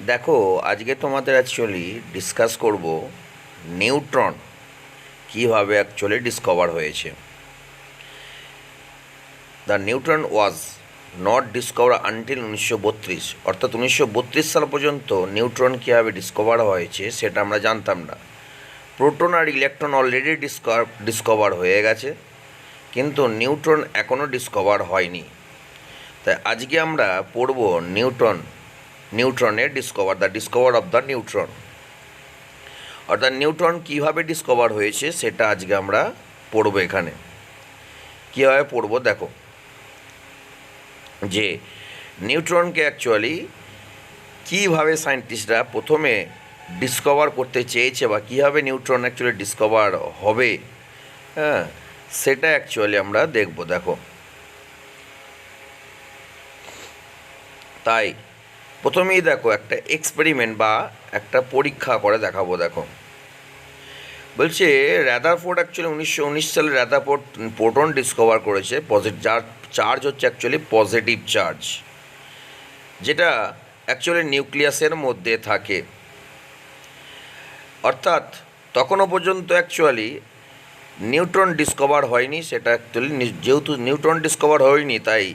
দেখো, আজকে তোমাদের অ্যাকচুয়ালি ডিসকাস করব নিউট্রন কীভাবে অ্যাকচুয়ালি ডিসকভার হয়েছে। The neutron was not discover until 1932, অর্থাৎ 1932 সাল পর্যন্ত নিউট্রন কীভাবে ডিসকভার হয়েছে সেটা আমরা জানতাম না। প্রোটন আর ইলেকট্রন অলরেডি ডিসকভার হয়ে গেছে, কিন্তু নিউট্রন এখনও ডিসকভার হয়নি। তাই আজকে আমরা পড়ব নিউট্রনের the discover of the neutron, অর্থাৎ নিউট্রন কীভাবে ডিসকভার হয়েছে সেটা আজকে আমরা পড়ব। এখানে কীভাবে পড়ব দেখো, যে নিউট্রনকে অ্যাকচুয়ালি কীভাবে সায়েন্টিস্টরা প্রথমে ডিসকভার করতে চেয়েছে বা কীভাবে নিউট্রন অ্যাকচুয়ালি ডিসকভার হবে, হ্যাঁ, সেটা অ্যাকচুয়ালি আমরা দেখব। দেখো, তাই প্রথমেই দেখো একটা এক্সপেরিমেন্ট বা একটা পরীক্ষা করে দেখাবো। দেখো, বলছে রাদারফোর্ড অ্যাকচুয়ালি 1919 সালে রাদারফোর্ড প্রোটন ডিসকভার করেছে, যার চার্জ হচ্ছে অ্যাকচুয়ালি পজিটিভ চার্জ, যেটা অ্যাকচুয়ালি নিউক্লিয়াসের মধ্যে থাকে। অর্থাৎ তখনও পর্যন্ত অ্যাকচুয়ালি নিউট্রন ডিসকভার হয়নি। সেটা অ্যাকচুয়ালি যেহেতু নিউট্রন ডিসকভার হয়নি, তাই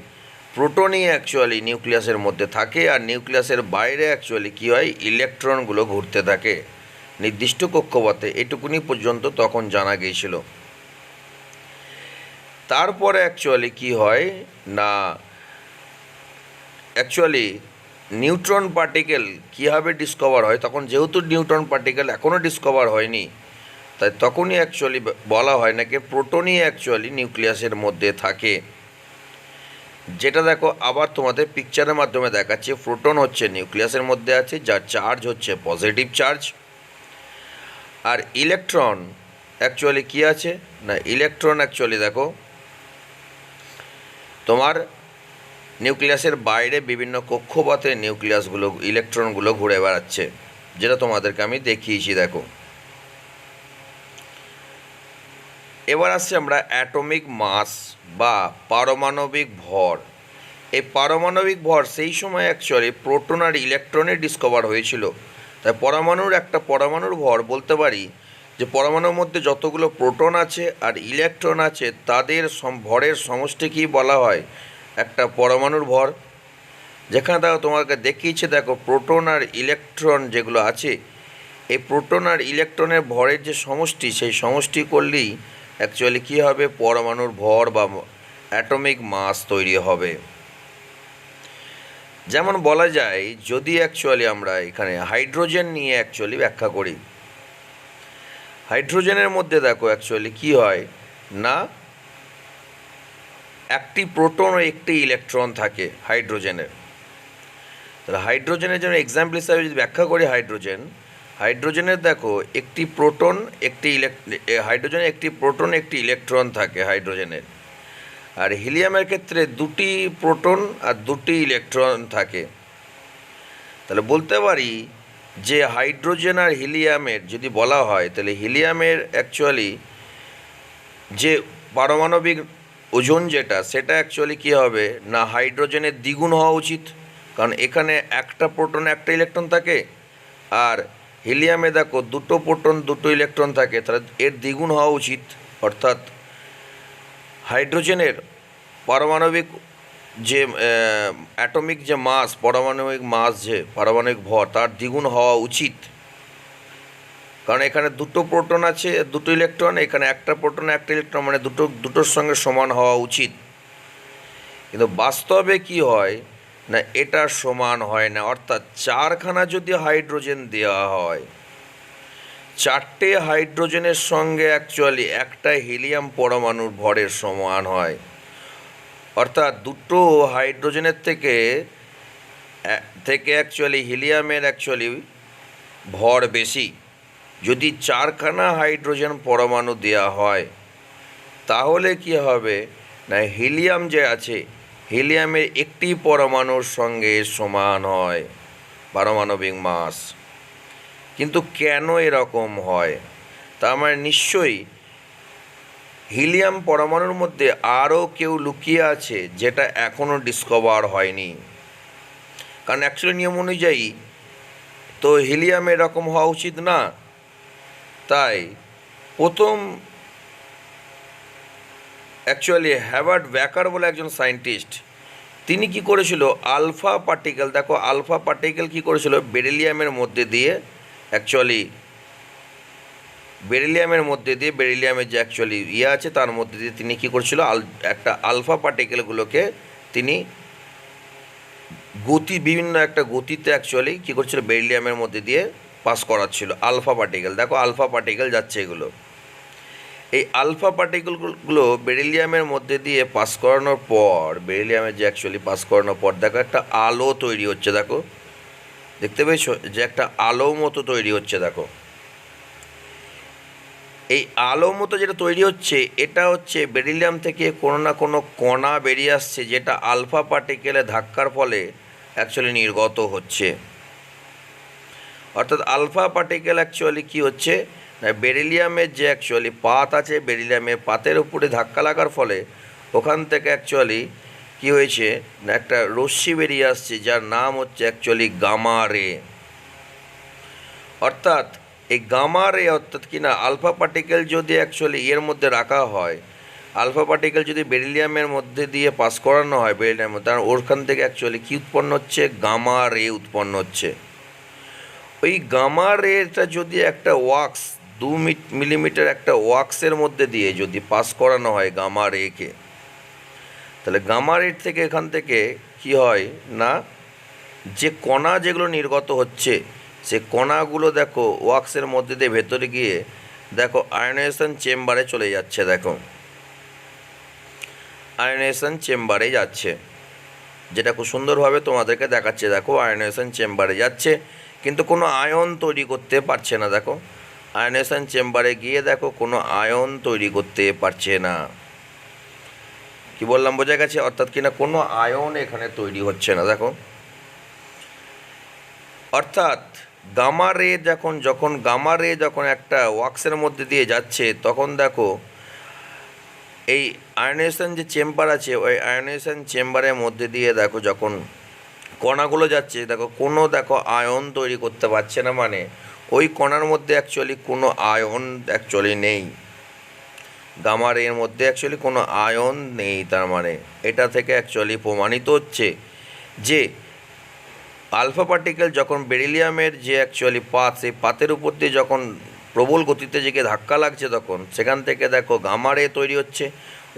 প্রোটনই অ্যাকচুয়ালি নিউক্লিয়াসের মধ্যে থাকে, আর নিউক্লিয়াসের বাইরে অ্যাকচুয়ালি কী হয়, ইলেকট্রনগুলো ঘুরতে থাকে নির্দিষ্ট কক্ষপথে। এটুকুনি পর্যন্ত তখন জানা গিয়েছিল। তারপরে অ্যাকচুয়ালি কী হয় না, অ্যাকচুয়ালি নিউট্রন পার্টিকেল কীভাবে ডিসকভার হয়, তখন যেহেতু নিউট্রন পার্টিকেল এখনও ডিসকভার হয়নি, তাই তখনই অ্যাকচুয়ালি বলা হয় নাকি প্রোটনই অ্যাকচুয়ালি নিউক্লিয়াসের মধ্যে থাকে। যেটা দেখো আবার তোমাদের পিকচারের মাধ্যমে দেখাচ্ছে, প্রোটন হচ্ছে নিউক্লিয়াসের মধ্যে আছে, যার চার্জ হচ্ছে পজিটিভ চার্জ। আর ইলেকট্রন অ্যাকচুয়ালি কী আছে না, ইলেকট্রন অ্যাকচুয়ালি দেখো তোমার নিউক্লিয়াসের বাইরে বিভিন্ন কক্ষপথে ইলেকট্রনগুলো ঘুরে বেড়াচ্ছে, যেটা তোমাদেরকে আমি দেখিয়েছি। দেখো, এবার আসছে আমরা অ্যাটমিক মাস বা পারমাণবিক ভর। এই পারমাণবিক ভর সেই সময় অ্যাকচুয়ালি প্রোটন আর ইলেকট্রনের ডিসকভার হয়েছিল। তাই পরমাণুর ভর বলতে পারি যে পরমাণুর মধ্যে যতগুলো প্রোটন আছে আর ইলেকট্রন আছে তাদের ভরের সমষ্টিকেই বলা হয় একটা পরমাণুর ভর। যেখানে দেখো তোমাকে দেখিয়েছে, দেখো প্রোটন আর ইলেকট্রন যেগুলো আছে, এই প্রোটন আর ইলেকট্রনের ভরের যে সমষ্টি, সেই সমষ্টি করলেই অ্যাকচুয়ালি কী হবে, পরমাণুর ভর বা অ্যাটমিক মাস তৈরি হবে। যেমন বলা যায়, যদি অ্যাকচুয়ালি আমরা এখানে হাইড্রোজেন নিয়ে অ্যাকচুয়ালি ব্যাখ্যা করি, হাইড্রোজেনের মধ্যে দেখো অ্যাকচুয়ালি কী হয় না, একটি প্রোটন ও একটি ইলেকট্রন থাকে হাইড্রোজেনের। তাহলে হাইড্রোজেনের জন্য এক্সাম্পল হিসাবে যদি ব্যাখ্যা করি, হাইড্রোজেনের দেখো একটি প্রোটন একটি ইলেকট্রন থাকে হাইড্রোজেনের। আর হিলিয়ামের ক্ষেত্রে দুটি প্রোটন আর দুটি ইলেকট্রন থাকে। তাহলে বলতে পারি যে হাইড্রোজেন আর হিলিয়ামের যদি বলা হয়, তাহলে হিলিয়ামের অ্যাকচুয়ালি যে পারমাণবিক ওজন সেটা অ্যাকচুয়ালি কী হবে না, হাইড্রোজেনের দ্বিগুণ হওয়া উচিত, কারণ এখানে একটা প্রোটন একটা ইলেকট্রন থাকে, আর হিলিয়ামে দেখো দুটো প্রোটন দুটো ইলেকট্রন থাকে, তাহলে এর দ্বিগুণ হওয়া উচিত। অর্থাৎ হাইড্রোজেনের পারমাণবিক যে অ্যাটমিক যে মাস, পারমাণবিক ভর তার দ্বিগুণ হওয়া উচিত, কারণ এখানে দুটো প্রোটন আছে দুটো ইলেকট্রন, এখানে একটা প্রোটন একটা ইলেকট্রন, মানে দুটোর সঙ্গে সমান হওয়া উচিত। কিন্তু বাস্তবে কি হয় না, এটা সমান হয় না। অর্থাৎ চারখানা যদি হাইড্রোজেন দেওয়া হয়, চারটে হাইড্রোজেনের সঙ্গে অ্যাকচুয়ালি একটা হিলিয়াম পরমাণুর ভরের সমান হয়। অর্থাৎ দুটো হাইড্রোজেনের থেকে অ্যাকচুয়ালি হিলিয়ামের অ্যাকচুয়ালি ভর বেশি। যদি চারখানা হাইড্রোজেন পরমাণু দেওয়া হয়, তাহলে কি হবে না, হিলিয়াম যে আছে, হিলিয়ামের একটি পরমাণুর সঙ্গে সমান হয় পারমাণবিক মাস। কিন্তু কেন এরকম হয়, তার মানে নিশ্চয়ই হিলিয়াম পরমাণুর মধ্যে আরও কেউ লুকিয়ে আছে, যেটা এখনও ডিসকভার হয়নি। কারণ অ্যাকচুয়ালি নিয়ম অনুযায়ী তো হিলিয়াম এরকম হওয়া উচিত না। তাই প্রথম অ্যাকচুয়ালি হ্যাভার্ড ব্যাকার বলে একজন সায়েন্টিস্ট, তিনি কি করেছিল, আলফা পার্টিকেল, দেখো আলফা পার্টিকেল কি করেছিল, বেরিলিয়ামের মধ্যে দিয়ে অ্যাকচুয়ালি বেরিলিয়ামের যে অ্যাকচুয়ালি আছে তার মধ্যে দিয়ে তিনি কী করেছিল, একটা আলফা পার্টিকেলগুলোকে তিনি বিভিন্ন একটা গতিতে অ্যাকচুয়ালি কী করছিল, বেরিলিয়ামের মধ্যে দিয়ে পাস করাচ্ছিল আলফা পার্টিকেল। দেখো আলফা পার্টিকেল যাচ্ছে এগুলো, এই আলফা পার্টিকেলগুলো বেরিলিয়ামের মধ্যে দিয়ে পাস করানোর পর, বেরিলিয়ামের যে অ্যাকচুয়ালি পাস করানোর পর দেখো একটা আলো তৈরি হচ্ছে। দেখো দেখতে পেয়েছো যে একটা আলো মতো তৈরি হচ্ছে। দেখো এই আলো মতো যেটা তৈরি হচ্ছে, এটা হচ্ছে বেরিলিয়াম থেকে কোনো না কোনো কণা বেরিয়ে আসছে, যেটা আলফা পার্টিকেলে ধাক্কার ফলে অ্যাকচুয়ালি নির্গত হচ্ছে। অর্থাৎ আলফা পার্টিকেল অ্যাকচুয়ালি কী হচ্ছে না, বেরিলিয়ামের যে অ্যাকচুয়ালি পাত আছে, বেরিলিয়ামের পাতের উপরে ধাক্কা লাগার ফলে ওখান থেকে অ্যাকচুয়ালি কী হয়েছে না, একটা রশ্মি বেরিয়ে আসছে যার নাম হচ্ছে অ্যাকচুয়ালি গামা রে। অর্থাৎ এই গামা রে অর্থাৎ কি না, আলফা পার্টিকেল যদি অ্যাকচুয়ালি এর মধ্যে রাখা হয়, আলফা পার্টিকেল যদি বেরিলিয়ামের মধ্যে দিয়ে পাস করানো হয় বেরিলিয়ামের, তার ওখান থেকে অ্যাকচুয়ালি কী উৎপন্ন হচ্ছে, গামা রে উৎপন্ন হচ্ছে। ওই গামা রেটা যদি একটা ওয়াক্স 2 মিলিমিটার একটা ওয়াক্সের মধ্যে দিয়ে যদি পাস করানো হয় গামা রেকে, তাহলে গামা রে থেকে এখান থেকে কি হয় না, যে কণা যেগুলো নির্গত হচ্ছে, সে কণাগুলো দেখো ওয়াক্সের মধ্যে দিয়ে ভেতরে গিয়ে দেখো আয়নাইজেশন চেম্বারে চলে যাচ্ছে। দেখো আয়নাইজেশন চেম্বারে যাচ্ছে, যেটা খুব সুন্দরভাবে তোমাদেরকে দেখাচ্ছে। দেখো আয়নাইজেশন চেম্বারে যাচ্ছে, কিন্তু কোনো আয়ন তৈরি করতে পারছে না। দেখো আয়নাইজেশন চেম্বারে গিয়ে দেখো কোনো আয়ন তৈরি করতে পারছে না। কি বললাম, বোঝা গেছে? অর্থাৎ কিনা কোনো আয়ন এখানে তৈরি হচ্ছে না। দেখো অর্থাৎ গামা রে যখন গামা রে যখন একটা ওয়াক্সের মধ্যে দিয়ে যাচ্ছে, তখন দেখো এই আয়নাইজেশন যে চেম্বার আছে, ওই আয়নাইজেশন চেম্বারের মধ্যে দিয়ে দেখো যখন কণাগুলো যাচ্ছে, দেখো কোনো দেখো আয়ন তৈরি করতে পারছে না, মানে ওই কণার মধ্যে অ্যাকচুয়ালি কোনো আয়ন অ্যাকচুয়ালি নেই। গামা রের মধ্যে অ্যাকচুয়ালি কোনো আয়ন নেই। তার মানে এটা থেকে অ্যাকচুয়ালি প্রমাণিত হচ্ছে যে আলফা পার্টিকেল যখন বেরিলিয়ামের যে অ্যাকচুয়ালি পাত, সেই পাতের উপর দিয়ে যখন প্রবল গতিতে যে ধাক্কা লাগছে, তখন সেখান থেকে দেখো গামা রে তৈরি হচ্ছে।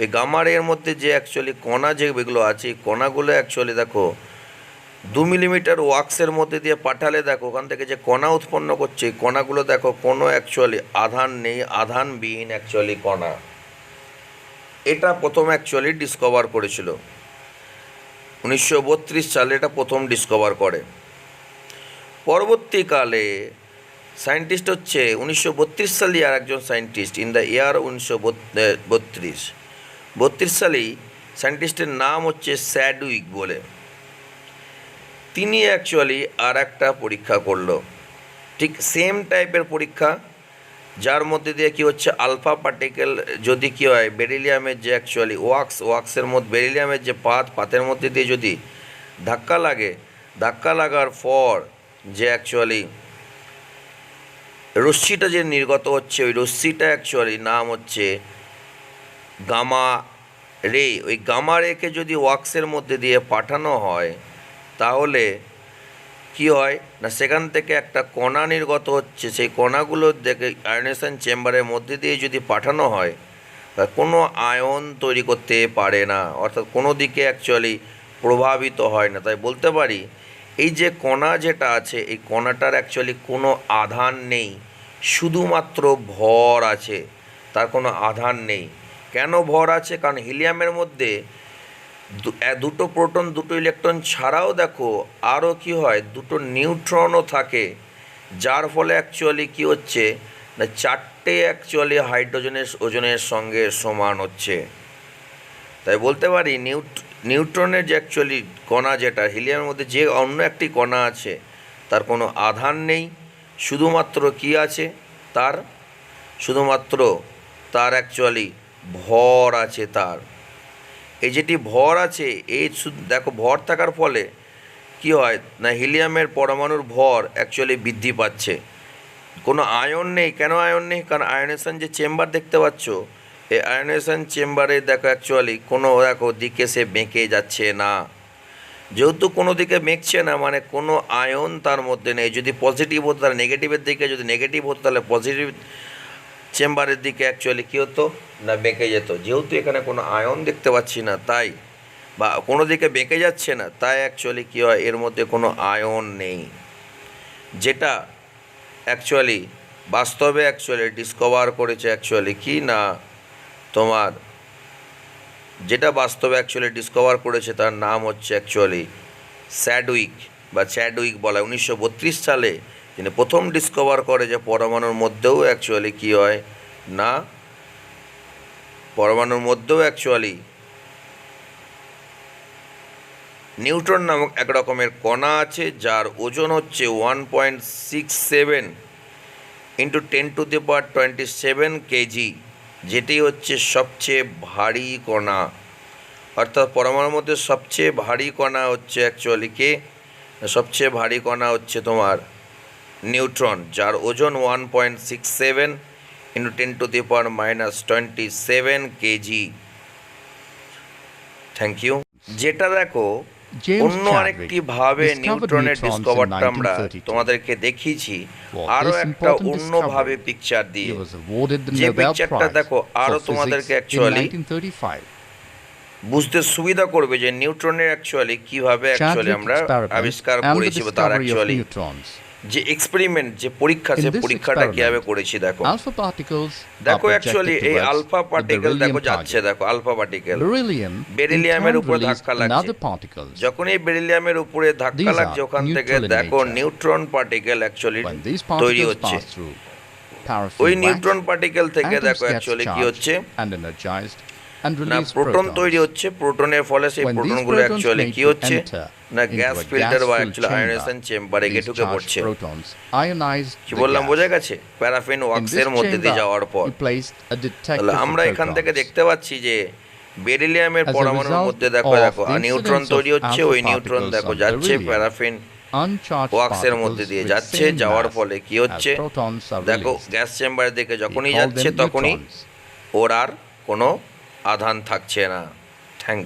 ওই গামা রের মধ্যে যে অ্যাকচুয়ালি কণা যেগুলো আছে, এই কণাগুলো অ্যাকচুয়ালি দেখো 2 মিলিমিটার ওয়াক্সের মধ্যে দিয়ে পাঠালে দেখো ওখান থেকে যে কণা উৎপন্ন করছে, কণাগুলো দেখো কোনো অ্যাকচুয়ালি আধান নেই, আধানবিহীন অ্যাকচুয়ালি কণা। এটা প্রথম অ্যাকচুয়ালি ডিসকভার করেছিল 1932 সালে, এটা প্রথম ডিসকভার করে। পরবর্তীকালে সায়েন্টিস্ট হচ্ছে 1932 সালে আর একজন সায়েন্টিস্ট, ইন দ্য ইয়ার 1932 সালেই সায়েন্টিস্টের নাম হচ্ছে স্যাডউইক বলে। তিনি অ্যাকচুয়ালি আর একটা পরীক্ষা করলো, ঠিক সেম টাইপের পরীক্ষা, যার মধ্যে দিয়ে কী হচ্ছে, আলফা পার্টিকেল যদি কী হয়, বেরিলিয়ামের যে অ্যাকচুয়ালি ওয়াক্সের মধ্যে বেরিলিয়ামের যে পাতের মধ্যে দিয়ে যদি ধাক্কা লাগে, ধাক্কা লাগার পর যে অ্যাকচুয়ালি রশ্মিটা যে নির্গত হচ্ছে, ওই রশ্মিটা অ্যাকচুয়ালি নাম হচ্ছে গামা রে। ওই গামা রেকে যদি ওয়াক্সের মধ্যে দিয়ে পাঠানো হয়, তাহলে কি হয় না, সেখান থেকে একটা কণা নির্গত হচ্ছে, সেই কণাগুলো দেখে আয়নাইজেশন চেম্বারের মধ্যে দিয়ে যদি পাঠানো হয়, কোনো আয়ন তৈরি করতে পারে না, অর্থাৎ কোনো দিকে অ্যাকচুয়ালি প্রভাবিত হয় না। তাই বলতে পারি এই যে কণা যেটা আছে, এই কণাটার অ্যাকচুয়ালি কোনো আধান নেই, শুধুমাত্র ভর আছে, তার কোনো আধান নেই। কেন ভর আছে? কারণ হিলিয়ামের মধ্যে দুটো প্রোটন দুটো ইলেকট্রন ছাড়াও দেখো আরও কি হয়, দুটো নিউট্রনও থাকে, যার ফলে অ্যাকচুয়ালি কি হচ্ছে না, 4টে অ্যাকচুয়ালি হাইড্রোজেনের ওজনের সঙ্গে সমান হচ্ছে। তাই বলতে পারি নিউট্রনের যে অ্যাকচুয়ালি কণা, যেটা হিলিয়ামের মধ্যে যে অন্য একটি কণা আছে, তার কোনো আধান নেই, শুধুমাত্র কি আছে, তার শুধুমাত্র তার অ্যাকচুয়ালি ভর আছে। তার এই যেটি ভর আছে, এই দেখো ভর থাকার ফলে কী হয় না, হিলিয়ামের পরমাণুর ভর অ্যাকচুয়ালি বৃদ্ধি পাচ্ছে। কোনো আয়ন নেই। কেন আয়ন নেই? কারণ আয়নেশন যে চেম্বার দেখতে পাচ্ছ, এই আয়নেশন চেম্বারে দেখো অ্যাকচুয়ালি কোনো দিকে সে বেঁকে যাচ্ছে না। যেহেতু কোনো দিকে বেঁকছে না মানে কোনো আয়ন তার মধ্যে নেই। যদি পজিটিভ হতো তাহলে নেগেটিভের দিকে, যদি নেগেটিভ হতো তাহলে পজিটিভ চেম্বারের দিকে অ্যাকচুয়ালি কী হতো না, বেঁকে যেত। যেহেতু এখানে কোনো আয়ন দেখতে পাচ্ছি না তাই, বা কোনো দিকে বেঁকে যাচ্ছে না তাই অ্যাকচুয়ালি কী হয়, এর মধ্যে কোনো আয়ন নেই। যেটা অ্যাকচুয়ালি বাস্তবে অ্যাকচুয়ালি ডিসকভার করেছে অ্যাকচুয়ালি কি না তোমার, যেটা বাস্তবে অ্যাকচুয়ালি ডিসকভার করেছে তার নাম হচ্ছে অ্যাকচুয়ালি চ্যাডউইক বা চ্যাডউইক বলা। 1932 সালে তিনি প্রথম ডিসকভার করে যে পরমাণুর মধ্যেও অ্যাকচুয়ালি কী হয় না, পরমাণুর মধ্যেও অ্যাকচুয়ালি নিউট্রন নামক এক রকমের কণা আছে যার ওজন হচ্ছে 1.67 ইন্টু 10⁻27 কেজি, যেটি হচ্ছে সবচেয়ে ভারী কণা। অর্থাৎ পরমাণুর মধ্যে সবচেয়ে ভারী কণা হচ্ছে অ্যাকচুয়ালি কে, সবচেয়ে ভারী কণা হচ্ছে তোমার নিউট্রন, যার ওজন 1.67 ইন্টু 10⁻27 কেজি। Thank you. যেটা দেখো অন্য আরেকটি ভাবে নিউট্রনের ডিসকভারটা আমরা তোমাদেরকে দেখিয়েছি আরও একটা অন্যভাবে পিকচার দিয়ে। যে পিকচারটা দেখো আরও তোমাদেরকে অ্যাকচুয়ালি বুঝতে সুবিধা করবে যে নিউট্রনের অ্যাকচুয়ালি কীভাবে অ্যাকচুয়ালি আমরা আবিষ্কার করেছি বা তার অ্যাকচুয়ালি যে এক্সপেরিমেন্ট, যে পরীক্ষা, সে পরীক্ষাটা কীভাবে করেছি দেখো। দেখো অ্যাকচুয়ালি এই আলফা পার্টিকেল দেখো যাচ্ছে, দেখো আলফা পার্টিকেল বেরিলিয়ামের উপরে ধাক্কা লাগছে। যখন এই বেরিলিয়ামের উপরে ধাক্কা লাগছে ওখান থেকে দেখো নিউট্রন পার্টিকেল অ্যাকচুয়ালি তৈরি হচ্ছে। ওই নিউট্রন পার্টিকেল থেকে দেখো অ্যাকচুয়ালি কি হচ্ছে না, প্রোটন তৈরি হচ্ছে। প্রোটনের ফলে সেই প্রোটনগুলো অ্যাকচুয়ালি কি হচ্ছে না, গ্যাস ফিল্টার বা অ্যাকচুয়ালি আয়নেশন চেম্বারে গিয়ে ঢুকে পড়ছে। কি বললাম বোঝা গেছে? প্যারাফিন ওয়াক্সের মধ্যে দিয়ে যাওয়ার পর তাহলে আমরা এখান থেকে দেখতে পাচ্ছি যে বেরিলিয়ামের পরমাণুর মধ্যে দেখো নিউট্রন তৈরি হচ্ছে। ওই নিউট্রন দেখো যাচ্ছে প্যারাফিন ওয়াক্সের মধ্যে দিয়ে যাচ্ছে, যাওয়ার ফলে কি হচ্ছে দেখো গ্যাস চেম্বারের দিকে যখনই যাচ্ছে তখনই ওর আর কোনো আধান থাকছে না।